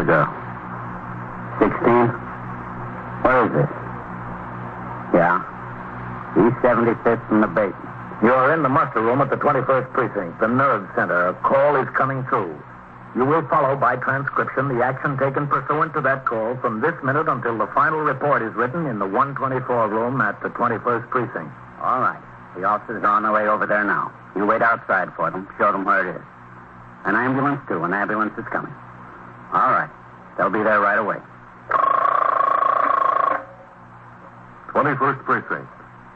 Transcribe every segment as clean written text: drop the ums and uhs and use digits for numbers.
girl? 16? Where is it? Yeah. East 75th from the basement. You're in the muster room at the 21st Precinct, the nerve center. A call is coming through. You will follow by transcription the action taken pursuant to that call from this minute until the final report is written in the 124 room at the 21st Precinct. All right. The officers are on their way over there now. You wait outside for them. Show them where it is. An ambulance, too. An ambulance is coming. All right. They'll be there right away. 21st Precinct.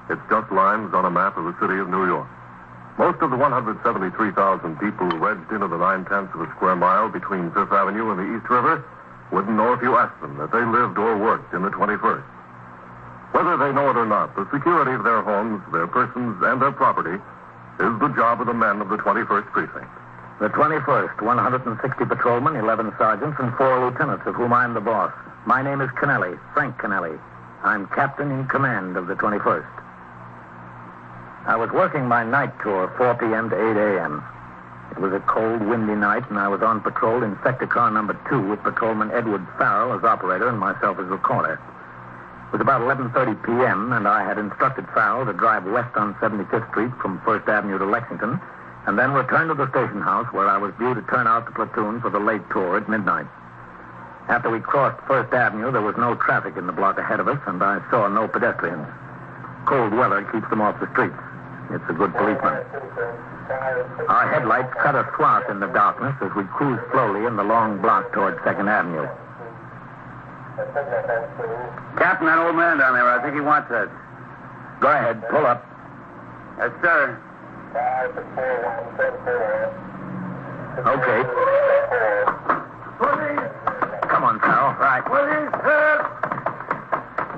It's just lines on a map of the city of New York. Most of the 173,000 people wedged into the 9/10 of a square mile between Fifth Avenue and the East River wouldn't know if you asked them that they lived or worked in the 21st. Whether they know it or not, the security of their homes, their persons, and their property is the job of the men of the 21st Precinct. The 21st, 160 patrolmen, 11 sergeants, and 4 lieutenants, of whom I'm the boss. My name is Kennelly, Frank Kennelly. I'm captain in command of the 21st. I was working my night tour, 4 p.m. to 8 a.m. It was a cold, windy night, and I was on patrol in sector car number 2 with patrolman Edward Farrell as operator and myself as recorder. It was about 11:30 p.m., and I had instructed Farrell to drive west on 75th Street from 1st Avenue to Lexington, and then return to the station house where I was due to turn out the platoon for the late tour at midnight. After we crossed 1st Avenue, there was no traffic in the block ahead of us, and I saw no pedestrians. Cold weather keeps them off the streets. It's a good policeman. Our headlights cut a swath in the darkness as we cruised slowly in the long block toward 2nd Avenue. Captain, that old man down there, I think he wants us. Go ahead, pull up. Yes, sir. Okay. Come on, Farrell. Right.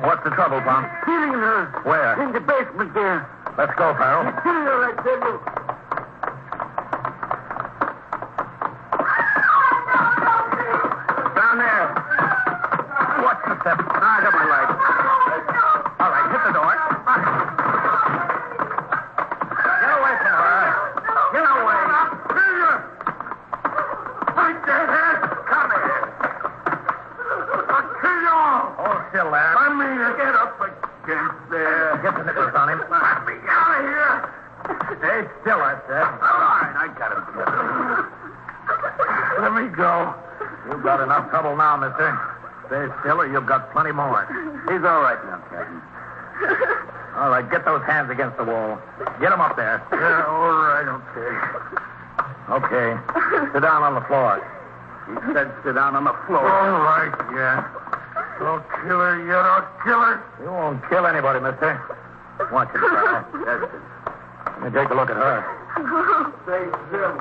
What's the trouble, Tom? Killing her. Where? In the basement there. Let's go, Farrell. Killing her, I tell you. Down there. Watch the step. I got my light. All right, hit the door. Get away from her. Get away. Kill her. Right there. Come here. I'll kill you all. Hold still there. I mean, get up against there. Get the nippers on him. Let me out of here. Stay still, I said. All right, I got him. Let me go. You've got enough trouble now, mister. Stay still or you've got plenty more. He's all right now, Captain. All right, get those hands against the wall. Get them up there. Yeah, all right, okay. Okay. Sit down on the floor. He said sit down on the floor. All right, yeah. Don't kill her yet, I'll kill her. You won't kill anybody, mister. Watch it, Farrell. Yes, sir. Let me take a look at her. Stay still.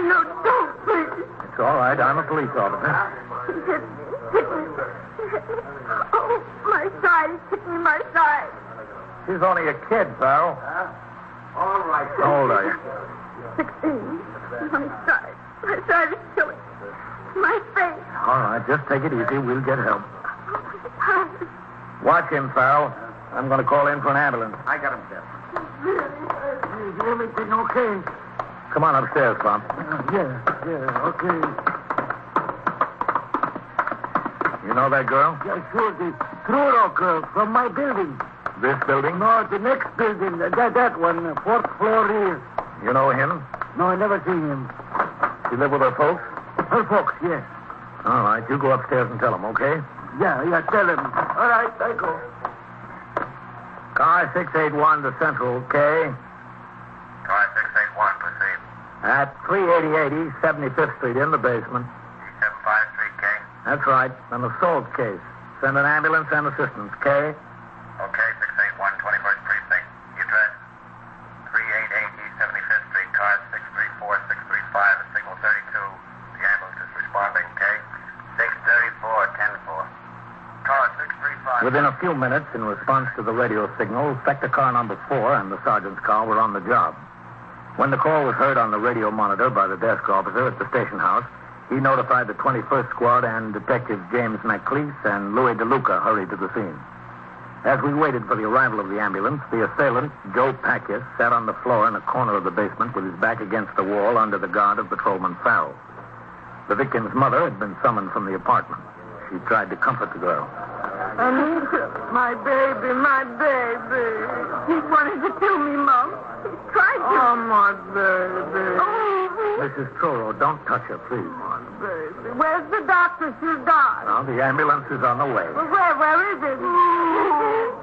No, don't, please. It's all right. I'm a police officer. Hit me. Oh, my side. Hit me, my side. She's only a kid, Farrell. All right. How old are you? 16. My side. My side is killing. My face. All right, just take it easy. We'll get help. Oh, Watch him, Farrell. I'm going to call in for an ambulance. I got him, Captain. Is everything okay? Come on upstairs, Bob. Yeah, okay. You know that girl? Yeah, sure, the Truro girl from my building. This building? No, the next building, that one, 4th floor here. You know him? No, I never seen him. She live with her folks? Her folks, yes. All right, you go upstairs and tell them, okay? Yeah, tell him. All right, I go. Car 681 to Central, K. Car 681, proceed. At 388 East 75th Street in the basement. E753K. That's right, an assault case. Send an ambulance and assistance, K. Okay, 681, 21st Precinct. The address? 388 East 75th Street, cars 634, 635, and signal 32. The ambulance is responding, K. 634, 10-4. Car 635. Within a few minutes, in response to the radio signal, sector car number 4 and the sergeant's car were on the job. When the call was heard on the radio monitor by the desk officer at the station house, he notified the 21st Squad and Detectives James McLeese and Louis DeLuca hurried to the scene. As we waited for the arrival of the ambulance, the assailant, Joe Pacquias, sat on the floor in a corner of the basement with his back against the wall under the guard of Patrolman Farrell. The victim's mother had been summoned from the apartment. She tried to comfort the girl. Anita, my baby, my baby. He wanted to kill me, Mom. He tried to. Oh, my baby. Oh, Mrs. Truro, don't touch her, please. my baby. Where's the doctor? She's died. Now, the ambulance is on the way. Well, where is it?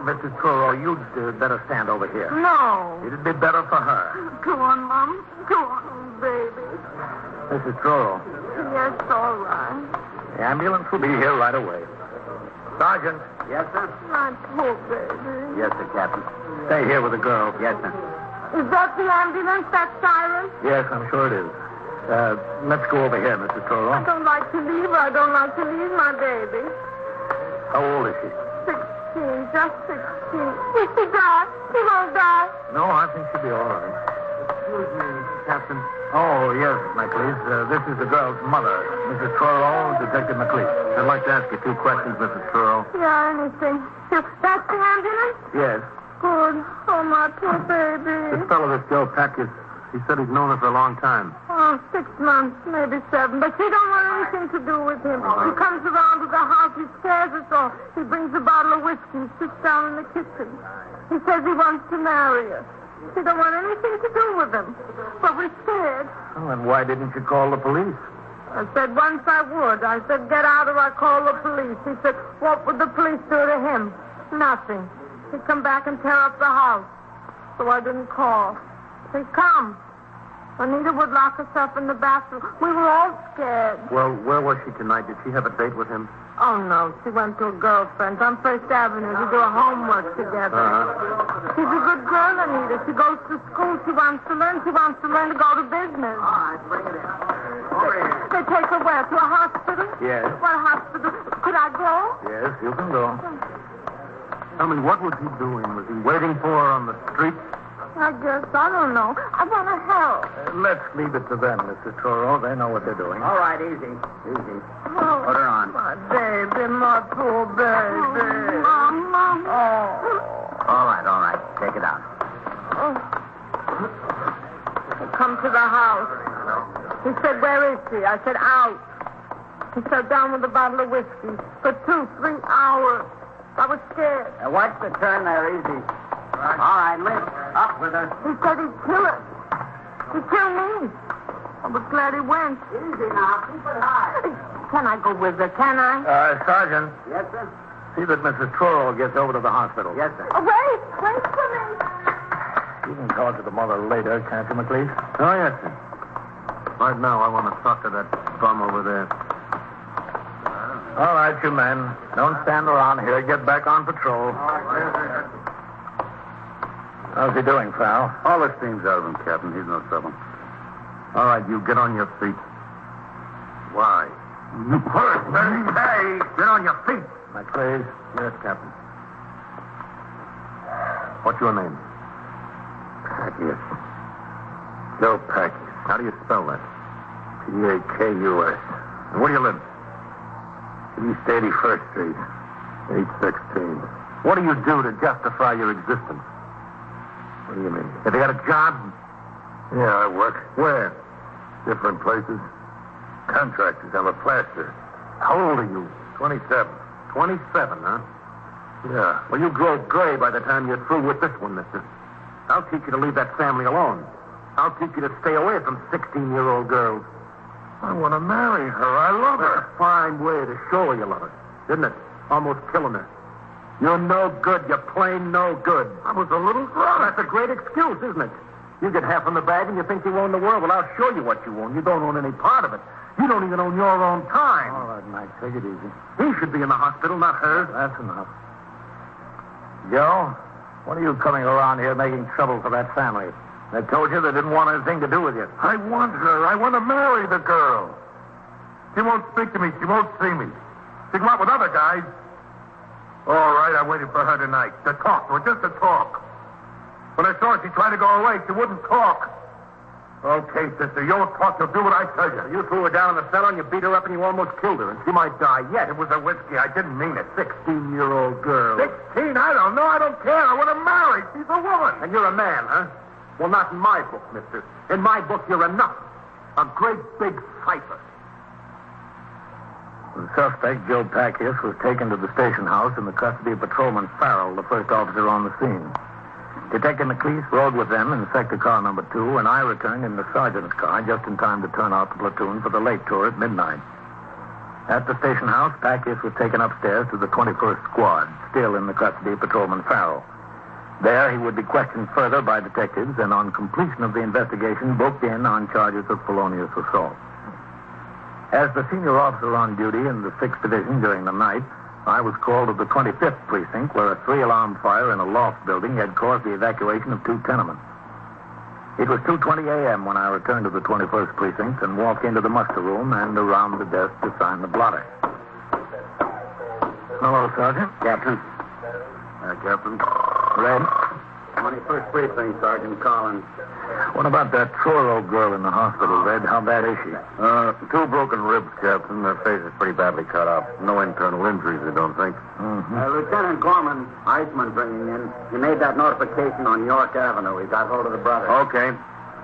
Mrs. Truro, you'd better stand over here. No. It'd be better for her. Go on, Mom. Go on, baby. Mrs. Truro, Yes, all right. the ambulance will be here right away. Sergeant. Yes, sir? My poor baby. Yes, sir, Captain. Stay here with the girl. Yes, sir. Is that the ambulance, that siren? Yes, I'm sure it is. Let's go over here, Mrs. I Truro. don't like to leave her. I don't like to leave my baby. How old is she? 16, just 16. Will she die? She won't die. No, I think she'll be all right. Excuse me, Captain. Oh, yes, McLeese. This is the girl's mother, Mrs. Truro, Detective McLeese. I'd like to ask you 2 questions, Mrs. Truro. Yeah, anything. That's the ambulance? Yes. Good. Oh, my poor baby. This fellow, this Joe Peck, he said he's known her for a long time. Oh, 6 months, maybe 7. But she don't want anything to do with him. He comes around to the house. He scares us all. He brings a bottle of whiskey, sits down in the kitchen. He says he wants to marry us. She don't want anything to do with him. But we're scared. Oh, and why didn't you call the police? I said once I would. I said, get out or I call the police. He said, what would the police do to him? Nothing. He'd come back and tear up the house. So I didn't call. He'd come. Anita would lock herself in the bathroom. We were all scared. Well, where was she tonight? Did she have a date with him? Oh, no. She went to a girlfriend's on First Avenue to do her homework together. She's a good girl, Anita. She goes to school. She wants to learn. She wants to learn to go to business. All right, bring it in. Over here. They take her where? To a hospital? Yes. What hospital? Could I go? Yes, you can go. Tell me, what was he doing? Was he waiting for her on the street? I guess. I don't know. I want to help. Let's leave it to them, Mrs. Truro. They know what they're doing. All right, easy. Easy. Oh, Put her on. my baby, my poor baby. Mama. Oh. All right. Take it out. He come to the house. He said, where is she? I said, out. He sat down with a bottle of whiskey for 2-3 hours. I was scared. Watch the turn there, easy. All right, Lynch. Up with her. He said he'd kill her. He'd kill me. I was glad he went. Easy now. Keep it high. Can I go with her? Can I? Sergeant, Yes, sir? see that Mrs. Truro gets over to the hospital. Yes, sir. Oh, wait for me. You can talk to the mother later, can't you, McLeese? Oh, yes, sir. Right now, I want to talk to that bum over there. All right, you men. Don't stand around here. Get back on patrol. How's he doing, Fal? All the steam's out of him, Captain. He's no trouble. All right, you get on your feet. Why? You first, man. Hey, get on your feet. McLeese? Yes, Captain. What's your name? Packius. Joe Packius. How do you spell that? P-A-K-U-S. And where do you live? East 81st Street. 816. What do you do to justify your existence? What do you mean? Have you got a job? Yeah, I work. Where? Different places. Contractors. I'm a plasterer. How old are you? 27. 27, huh? Yeah. Well, you grow gray by the time you're through with this one, mister. I'll teach you to leave that family alone. I'll teach you to stay away from 16-year-old girls. I want to marry her. I love her. A fine way to show her you love her, isn't it? Almost killing her. You're no good. You're plain no good. I was a little drunk. That's a great excuse, isn't it? You get half in the bag and you think you own the world. Well, I'll show you what you own. You don't own any part of it. You don't even own your own time. All right, Mike. Take it easy. He should be in the hospital, not her. That's enough. Joe, what are you coming around here making trouble for that family? They told you they didn't want anything to do with you. I want her. I want to marry the girl. She won't speak to me. She won't see me. She come out with other guys. All right, I waited for her tonight. To talk to her, just to talk. When I saw her, she tried to go away. She wouldn't talk. Okay, sister, you won't talk. You'll do what I tell you. You threw her down in the cellar and you beat her up and you almost killed her. And she might die yet. It was a whiskey. I didn't mean it. 16-year-old girl. 16? I don't know. I don't care. I want to marry. She's a woman. And you're a man, huh? Well, not in my book, mister. In my book, you're a nut. A great big cipher. suspect, Joe Packius, was taken to the station house in the custody of Patrolman Farrell, the first officer on the scene. Detective McLeese rode with them in sector car number 2, and I returned in the sergeant's car just in time to turn out the platoon for the late tour at midnight. At the station house, Packius was taken upstairs to the 21st Squad, still in the custody of Patrolman Farrell. There, he would be questioned further by detectives and, on completion of the investigation, booked in on charges of felonious assault. As the senior officer on duty in the 6th Division during the night, I was called to the 25th Precinct, where a 3-alarm fire in a loft building had caused the evacuation of 2 tenements. It was 2:20 a.m. when I returned to the 21st Precinct and walked into the muster room and around the desk to sign the blotter. Hello, Sergeant. Captain. Captain. Red. 21st Precinct, Sergeant Collins. What about that Truro girl in the hospital, Red? How bad is she? 2 broken ribs, Captain. Her face is pretty badly cut up. No internal injuries, I don't think. Lieutenant Gorman, Iceman bringing in. He made that notification on York Avenue. He got hold of the brother. Okay.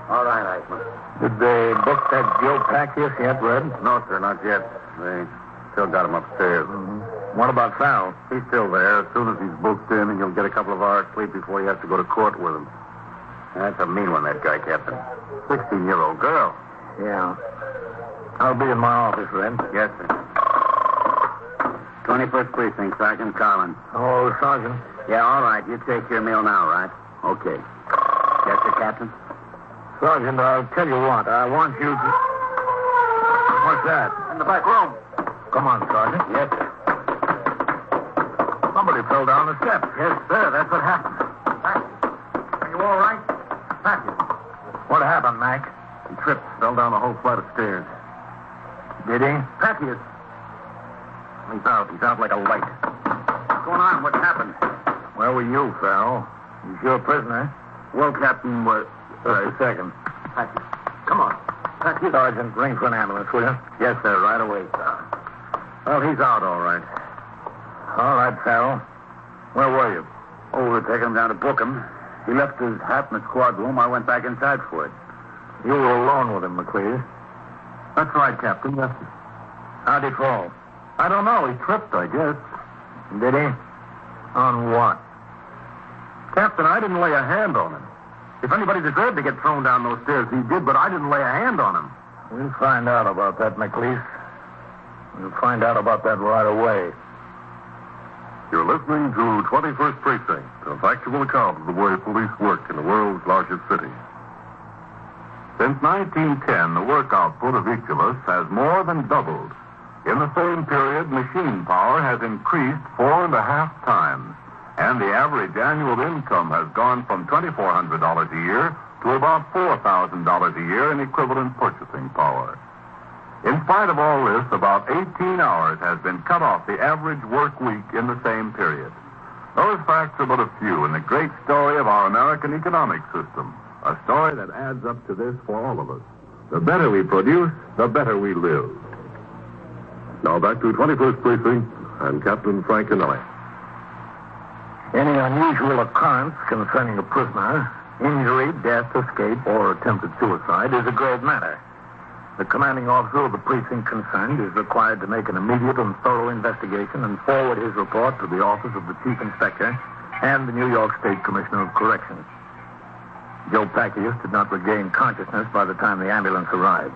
All right, Iceman. Did they book that Joe Packius yet, Red? No, sir, not yet. They still got him upstairs. What about Farrell? He's still there. As soon as he's booked in, he'll get a couple of hours sleep before he has to go to court with him. That's a mean one, that guy, Captain. 16-year-old girl. Yeah. I'll be in my office, Red. Yes, sir. 21st Precinct, Sergeant Collins. Oh, Sergeant. Yeah, all right. You take your meal now, right? Okay. Yes, sir, Captain? Sergeant, I'll tell you what. I want you to... What's that? In the back room. Come on, Sergeant. Yes, sir. Somebody fell down the steps. Yes, sir. That's what happened. Are you all right? Packius. What happened, Mac? He tripped, fell down a whole flight of stairs. Did he? Packius. He's out. He's out like a light. What's going on? What happened? Where were you, Farrell? He's your prisoner. Well, Captain, Just a second. Packius. Come on. Packius. Sergeant, ring for an ambulance, will you? Yes, sir. Right away, sir. Well, he's out, all right. All right, Farrell. Where were you? Oh, we're taking him down to book him. He left his hat in the squad room. I went back inside for it. You were alone with him, McLeese. That's right, Captain. Yes, sir. How'd he fall? I don't know. He tripped, I guess. Did he? On what? Captain, I didn't lay a hand on him. If anybody deserved to get thrown down those stairs, he did, but I didn't lay a hand on him. We'll find out about that, McLeese. We'll find out about that right away. You're listening to 21st Precinct, a factual account of the way police work in the world's largest city. Since 1910, the work output of each of us has more than doubled. In the same period, machine power has increased 4.5 times, and the average annual income has gone from $2,400 a year to about $4,000 a year in equivalent purchasing power. In spite of all this, about 18 hours has been cut off the average work week in the same period. Those facts are but a few in the great story of our American economic system, a story that adds up to this for all of us. The better we produce, the better we live. Now back to 21st Precinct and Captain Frank Kennelly. Any unusual occurrence concerning a prisoner, injury, death, escape, or attempted suicide is a grave matter. The commanding officer of the precinct concerned is required to make an immediate and thorough investigation and forward his report to the office of the chief inspector and the New York State Commissioner of Corrections. Joe Packius did not regain consciousness by the time the ambulance arrived.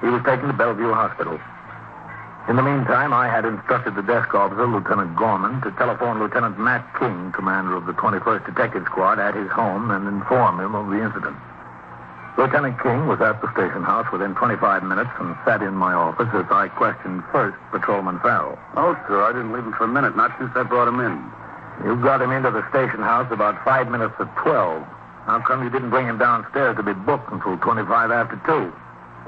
He was taken to Bellevue Hospital. In the meantime, I had instructed the desk officer, Lieutenant Gorman, to telephone Lieutenant Matt King, commander of the 21st Detective Squad, at his home and inform him of the incident. Lieutenant King was at the station house within 25 minutes and sat in my office as I questioned first Patrolman Farrell. Oh, sir, I didn't leave him for a minute, not since I brought him in. You got him into the station house about 5 minutes to 12. How come you didn't bring him downstairs to be booked until 25 after 2?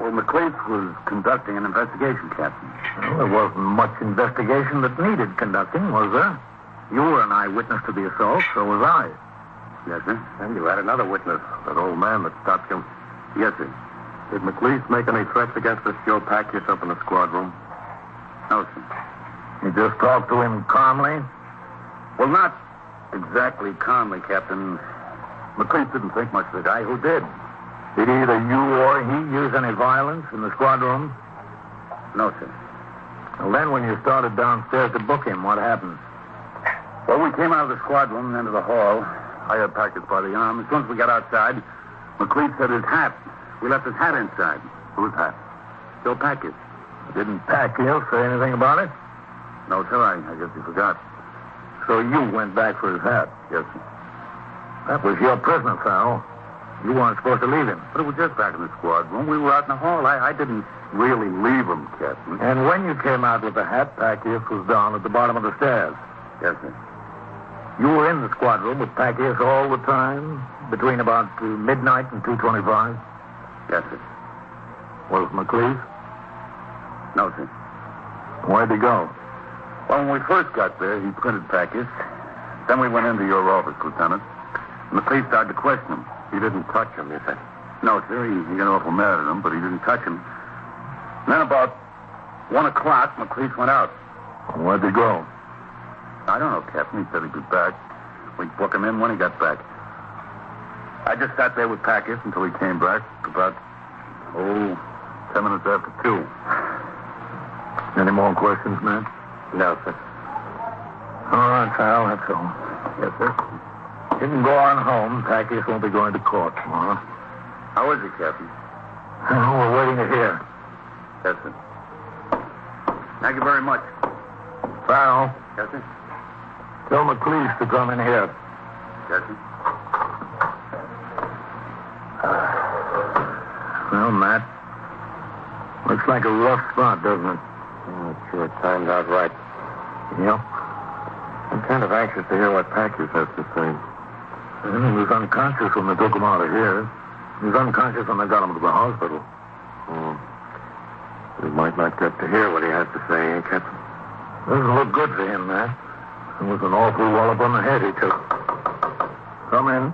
Well, McLeese was conducting an investigation, Captain. Well, there wasn't much investigation that needed conducting, was there? You were an eyewitness to the assault, so was I. Yes, sir. And you had another witness, that old man that stopped you. Yes, sir. Did McLeese make any threats against this Joe Packius up in the squad room? No, sir. You just talked to him calmly? Well, not exactly calmly, Captain. McLeese didn't think much of the guy. Who did? Did either you or he use any violence in the squad room? No, sir. Well, then when you started downstairs to book him, what happened? Well, we came out of the squad room and into the hall. I had Packers by the arm. As soon as we got outside, McLeod said his hat. We left his hat inside. Whose hat? Still Packers. Didn't Pacquiao say anything about it? No, sir, I guess he forgot. So you went back for his hat? Yes, sir. That was your prisoner, Farrell. You weren't supposed to leave him. But it was just back in the squad room. We were out in the hall. I didn't really leave him, Captain. And when you came out with the hat, Pacquiao was down at the bottom of the stairs. Yes, sir. You were in the squad room with Pacquiao all the time, between about midnight and 2:25? Yes, sir. Was McLeod? No, sir. Where'd he go? Well, when we first got there, he printed Packers. Then we went into your office, Lieutenant. McLeod started to question him. He didn't touch him, you said? No, sir. He got awful mad at him, but he didn't touch him. And then about 1 o'clock, McLeod went out. Where'd he go? I don't know, Captain. He said he'd be back. We'd book him in when he got back. I just sat there with Packers until he came back about, 10 minutes after 2. Any more questions, man? No, sir. All right, Farrell, that's all. Yes, sir. You can go on home. Pacquiao won't be going to court tomorrow. How is he, Captain? Oh, we're waiting to hear. Yes, sir. Thank you very much. Farrell, Yes, sir. tell McLeod to come in here. Yes, sir. Well, Matt, looks like a rough spot, doesn't it? It sure timed out right. Yep. I'm kind of anxious to hear what Packers has to say. He was unconscious when they took him out of here. He was unconscious when they got him to the hospital. Oh. We might not get to hear what he has to say, eh, Captain? Doesn't look good for him, Matt. It was an awful wallop on the head he took. Come in.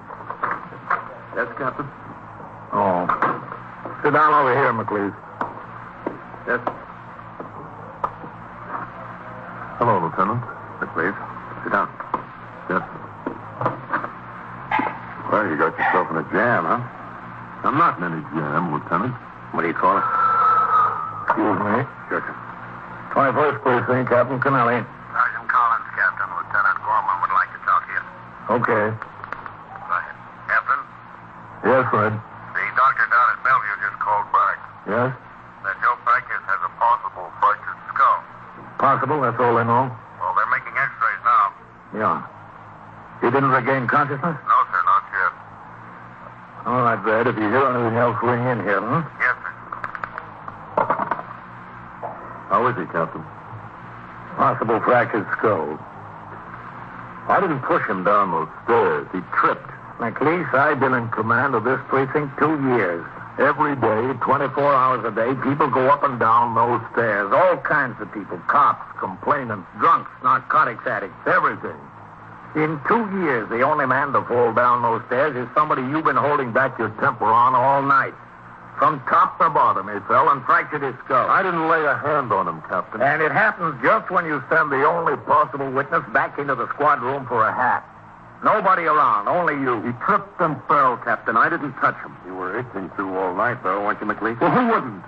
Yes, Captain. Oh. Sit down over here, McLeod. Yes. Hello, Lieutenant. Please. Sit down. Yes. Well, you got yourself in a jam, huh? I'm not in any jam, Lieutenant. What do you call it? Excuse me. Sure, sir. 21st Precinct, Captain Kennelly. Sergeant Collins, Captain. Lieutenant Gorman would like to talk to you. Okay. Go ahead. Captain, Yes, Fred. the doctor down at Bellevue just called back. Yes? That Joe Packers has a possible fractured skull. Possible, that's all they know. Well, they're making x-rays now. Yeah. He didn't regain consciousness? No, sir, not yet. All right, Brad. If you hear anything else, ring in here, huh? Yes, sir. How is he, Captain? Possible fractured skull. I didn't push him down those stairs. He tripped. McLeod, I've been in command of this precinct 2 years. Every day, 24 hours a day, people go up and down those stairs. All kinds of people. Cops, complainants, drunks, narcotics addicts, everything. In 2 years, the only man to fall down those stairs is somebody you've been holding back your temper on all night. From top to bottom, he fell and fractured his skull. I didn't lay a hand on him, Captain. And it happens just when you send the only possible witness back into the squad room for a hat. Nobody around, only you. He tripped and fell, Captain. I didn't touch him. You were itching to all night, though, weren't you, McLeod? Well, who wouldn't?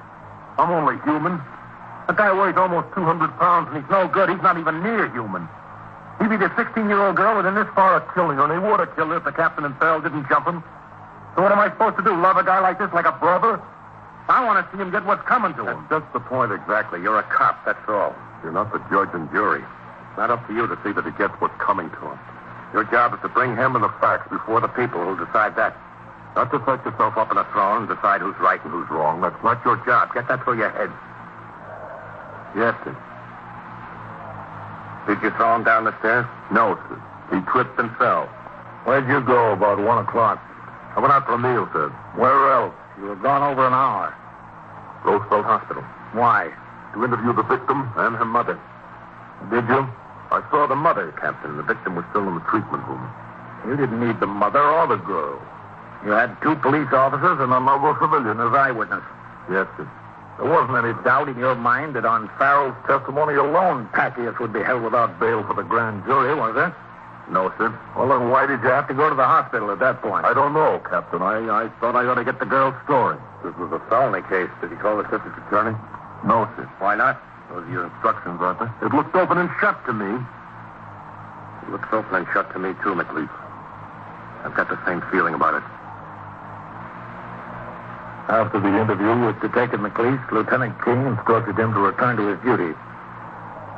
I'm only human. A guy weighs almost 200 pounds, and he's no good. He's not even near human. He'd be the 16-year-old girl within this far of killing her, and he would have killed her if the captain and Farrell didn't jump him. So what am I supposed to do, love a guy like this like a brother? I want to see him get what's coming to him. That's just the point exactly. You're a cop, that's all. You're not the judge and jury. It's not up to you to see that he gets what's coming to him. Your job is to bring him and the facts before the people who'll decide that. Not to set yourself up in a throne and decide who's right and who's wrong. That's not your job. Get that through your head. Yes, sir. Did you throw him down the stairs? No, sir. He tripped and fell. Where'd you go about 1 o'clock? I went out for a meal, sir. Where else? You were gone over an hour. Roosevelt Hospital. Why? To interview the victim and her mother. Did you? I saw the mother, Captain. The victim was still in the treatment room. You didn't need the mother or the girl. You had 2 police officers and another civilian as eyewitness. Yes, sir. There wasn't any doubt in your mind that on Farrell's testimony alone, Pacquiao would be held without bail for the grand jury, was there? No, sir. Well, then why did you have to go to the hospital at that point? I don't know, Captain. I thought I ought to get the girl's story. This was a felony case. Did he call the district attorney? No, sir. Why not? Those are your instructions, aren't they? It looked open and shut to me. It looks open and shut to me, too, McLeese. I've got the same feeling about it. After the interview with Detective McLeese, Lieutenant King instructed him to return to his duty.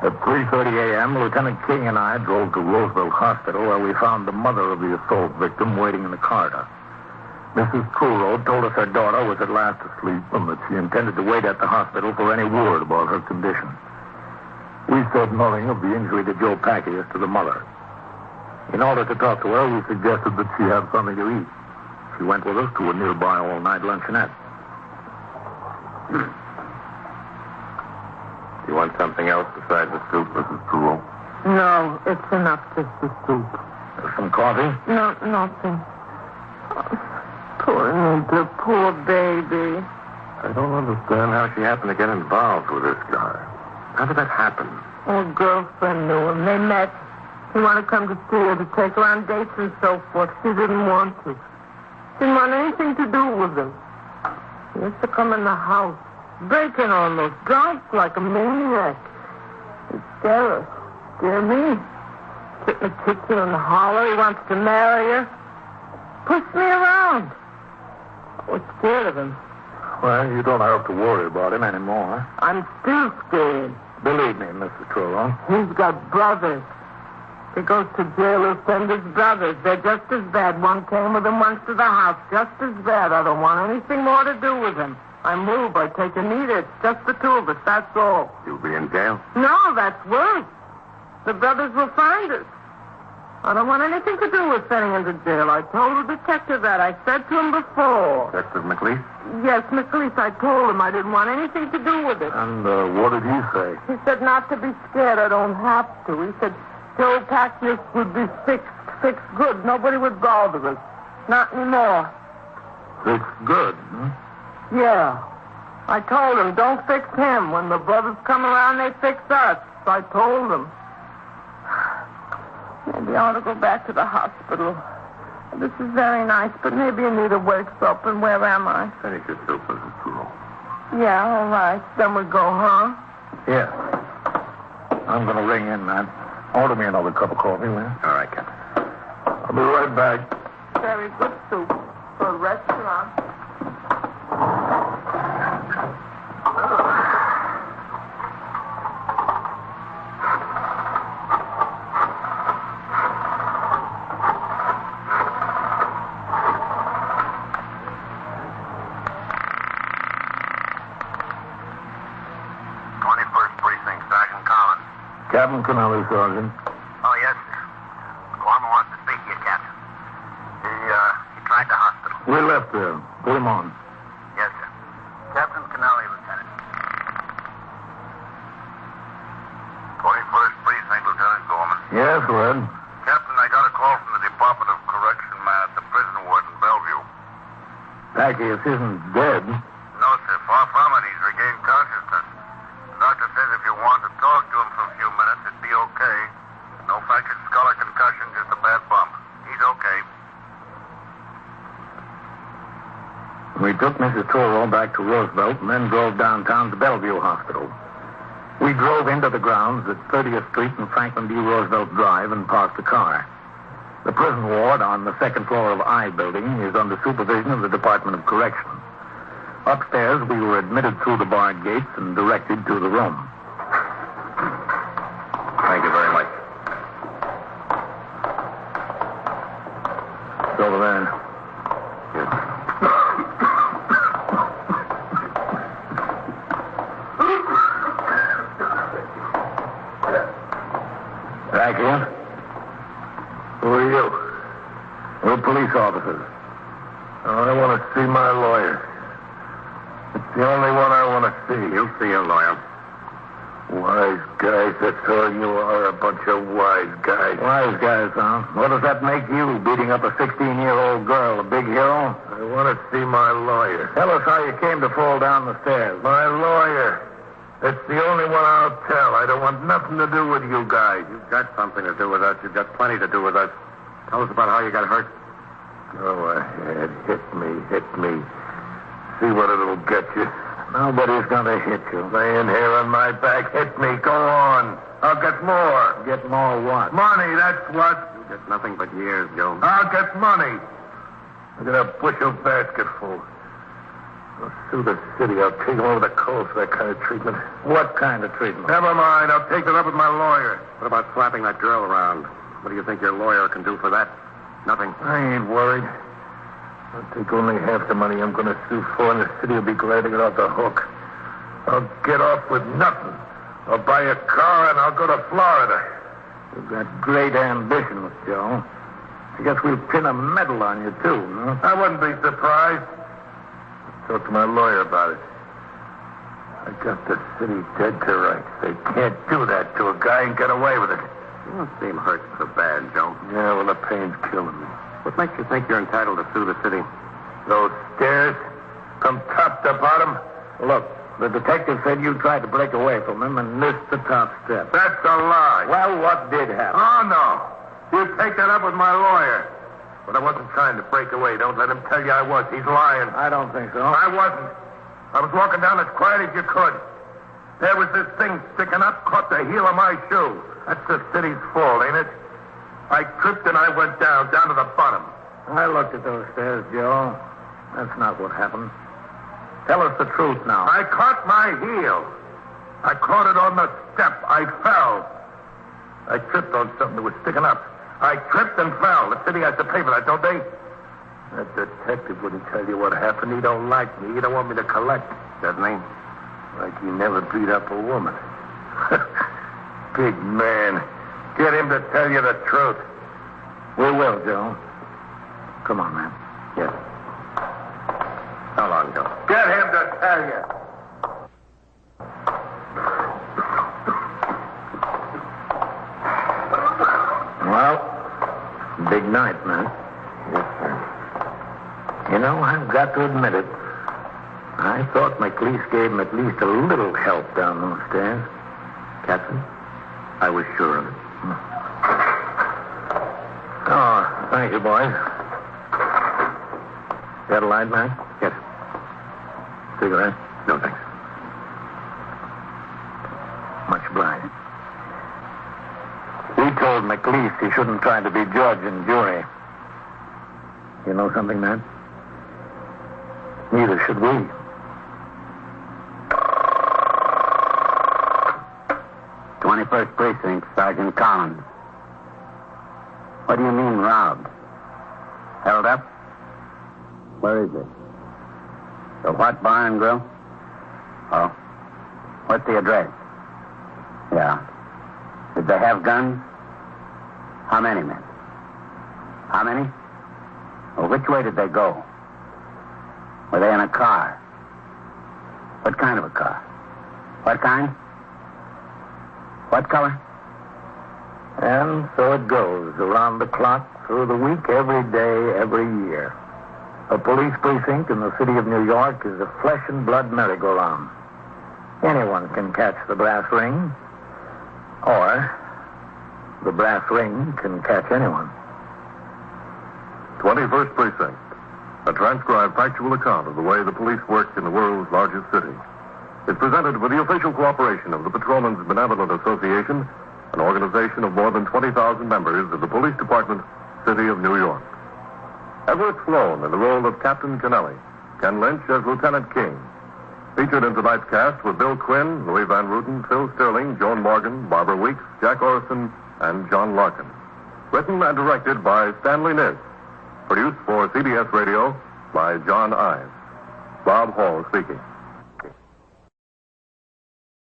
At 3:30 a.m., Lieutenant King and I drove to Roosevelt Hospital, where we found the mother of the assault victim waiting in the corridor. Mrs. Truro told us her daughter was at last asleep and that she intended to wait at the hospital for any word about her condition. We said nothing of the injury to Joe Packius to the mother. In order to talk to her, we suggested that she have something to eat. She went with us to a nearby all-night luncheonette. You want something else besides the soup, Mrs. Truro? No, it's enough, just the soup. Some coffee? No, nothing. Oh, poor Nita, poor baby. I don't understand how she happened to get involved with this guy. How did that happen? Her girlfriend knew him. They met. He wanted to come to see her to take her on dates and so forth. She didn't want to. Didn't want anything to do with him. He used to come in the house, breaking on those drunk like a maniac. He'd scare her. Scare me. Sit in the kitchen and holler. He wants to marry her. Push me around. I was scared of him. Well, you don't have to worry about him anymore. I'm still scared. Believe me, Mrs. Truro. He's got brothers. He goes to jail, he'll send his brothers. They're just as bad. One came with him once to the house. Just as bad. I don't want anything more to do with him. I move. I take Anita. It's just the two of us. That's all. You'll be in jail? No, that's worse. The brothers will find us. I don't want anything to do with sending him to jail. I told the detective that. I said to him before. Detective McLeese? Yes, McLeese. I told him I didn't want anything to do with it. And what did he say? He said not to be scared. I don't have to. He said Joe Packius would be fixed good. Nobody would bother us. Not anymore. Fixed good, Yeah. I told him, don't fix him. When the brothers come around, they fix us. I told him. Maybe I ought to go back to the hospital. This is very nice, but maybe Anita wakes up, and where am I? Finish your soup, Mrs. Truro. Yeah, all right. Then we go, huh? Yeah. I'm going to ring in, man. Order me another cup of coffee, will you? All right, Captain. I'll be right back. Very good soup for a restaurant. Captain Kennelly, Sergeant. Oh, yes, sir. Gorman wants to speak to you, Captain. He tried the hospital. We left there. Put him on. Yes, sir. Captain Kennelly, Lieutenant. 21st Precinct, Lieutenant Gorman. Yes, Red. Captain, I got a call from the Department of Correction man at the prison ward in Bellevue. Packius isn't dead. No, sir. Far from it. He's regained consciousness. The doctor says if you want to talk to him for a few minutes, it'd be okay. No fractured skull or concussion, just a bad bump. He's okay. We took Mrs. Truro back to Roosevelt and then drove downtown to Bellevue Hospital. We drove into the grounds at 30th Street and Franklin D. Roosevelt Drive and parked the car. The prison ward on the second floor of I building is under supervision of the Department of Correction. Upstairs, we were admitted through the barred gates and directed to the room. Thank you very much. It's over there. Yes. Back here? Who are you? We're police officers. I want to see my lawyer. It's the only one I want to see. You'll see a lawyer. Wise guys, that's all you are, a bunch of wise guys. Wise guys, huh? What does that make you, beating up a 16-year-old girl, a big hero? I want to see my lawyer. Tell us how you came to fall down the stairs. My lawyer. That's the only one I'll tell. I don't want nothing to do with you guys. You've got something to do with us. You've got plenty to do with us. Tell us about how you got hurt. Go ahead. Hit me. See what it'll get you. Nobody's going to hit you. Laying here on my back. Hit me. Go on. I'll get more. Get more what? Money, that's what. You get nothing but years, Joe. I'll get money. Look at a bushel basket full. I'll sue the city. I'll take them over the coast for that kind of treatment. What kind of treatment? Never mind. I'll take it up with my lawyer. What about slapping that girl around? What do you think your lawyer can do for that? Nothing. I ain't worried. I'll take only half the money I'm going to sue for, and the city will be glad to get off the hook. I'll get off with nothing. I'll buy a car, and I'll go to Florida. You've got great ambitions, Joe. I guess we'll pin a medal on you, too, huh? I wouldn't be surprised. I'll talk to my lawyer about it. I got the city dead to rights. They can't do that to a guy and get away with it. You don't seem hurt so bad, Joe. Yeah, well, the pain's killing me. What makes you think you're entitled to sue the city? Those stairs, from top to bottom. Look, the detective said you tried to break away from him and missed the top step. That's a lie. Well, what did happen? Oh, no. You take that up with my lawyer. But I wasn't trying to break away. Don't let him tell you I was. He's lying. I don't think so. I wasn't. I was walking down as quiet as you could. There was this thing sticking up, caught the heel of my shoe. That's the city's fault, ain't it? I tripped and I went down to the bottom. I looked at those stairs, Joe. That's not what happened. Tell us the truth now. I caught my heel. I caught it on the step. I fell. I tripped on something that was sticking up. I tripped and fell. The city has to pay for that, don't they? That detective wouldn't tell you what happened. He don't like me. He don't want me to collect. Doesn't he? Like he never beat up a woman. Big man. Get him to tell you the truth. We will, Joe. Come on, man. Yes. How long, Joe? Get him to tell you. Well, big night, man. Yes, sir. You know, I've got to admit it. I thought McLeese gave him at least a little help down those stairs. Captain, I was sure of it. Oh, thank you, boys. Got a light, man? Yes. Cigarette? No, thanks. Much obliged. We told McLeese he shouldn't try to be judge and jury. You know something, man? Neither should we. '21st Precinct, Sergeant Collins. What do you mean, robbed? Held up? Where is it? The what bar and grill? Oh. What's the address? Yeah. Did they have guns? How many men? How many? Well, which way did they go? Were they in a car? What kind of a car? What kind? What color? And so it goes, around the clock, through the week, every day, every year. A police precinct in the city of New York is a flesh and blood merry-go-round. Anyone can catch the brass ring, or the brass ring can catch anyone. 21st Precinct, a transcribed factual account of the way the police work in the world's largest city. It's presented with the official cooperation of the Patrolmen's Benevolent Association, an organization of more than 20,000 members of the Police Department, City of New York. Everett Sloane in the role of Captain Kennelly, Ken Lynch as Lieutenant King. Featured in tonight's cast were Bill Quinn, Louis Van Ruten, Phil Sterling, Joan Morgan, Barbara Weeks, Jack Orison, and John Larkin. Written and directed by Stanley Niss. Produced for CBS Radio by John Ives. Bob Hall speaking.